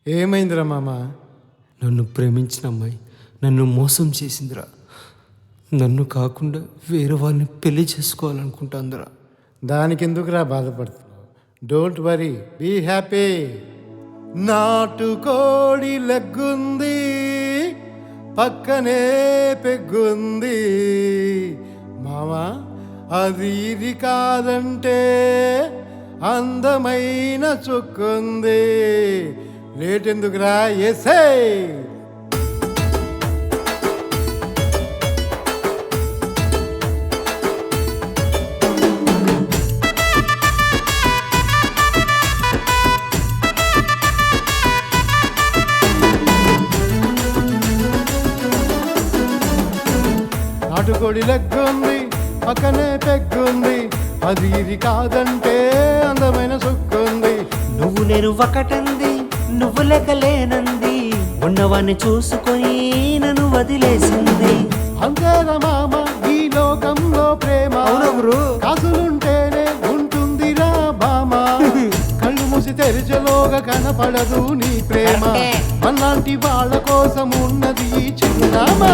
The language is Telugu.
ఏమైందిరా మామ? నన్ను ప్రేమించిన అమ్మాయి నన్ను మోసం చేసిందిరా. నన్ను కాకుండా వేరే వాళ్ళని పెళ్లి చేసుకోవాలనుకుంటాందిరా. దానికెందుకురా బాధపడుతున్నావు? Don't worry, be happy. నాటుకోడి లెగ్గుంది, పక్కనే పెగ్గుంది మామా, అది ఇది కాదంటే అందమైన చుక్కుంది. లేటెందుకురా, ఎసే. నాటుకోడి లెగ్గుంది, పక్కనే పెగ్గుంది, అది ఇది కాదంటే అందమైన సుక్కుంది. నువ్వు నేను ఒకటంది, నువ్వు లెక్కలేనంది, ఉన్నవాన్ని చూసుకొని నన్ను వదిలేసింది. అంతేనా మామ ఈ లోకంలో ప్రేమ? కాసులుంటేనే ఉంటుందిరా బామ. కళ్ళు మూసి తెరిచలోగా కనపడదు నీ ప్రేమ. మనలాంటి వాళ్ళ కోసం ఉన్నది ఈ చిరునామా.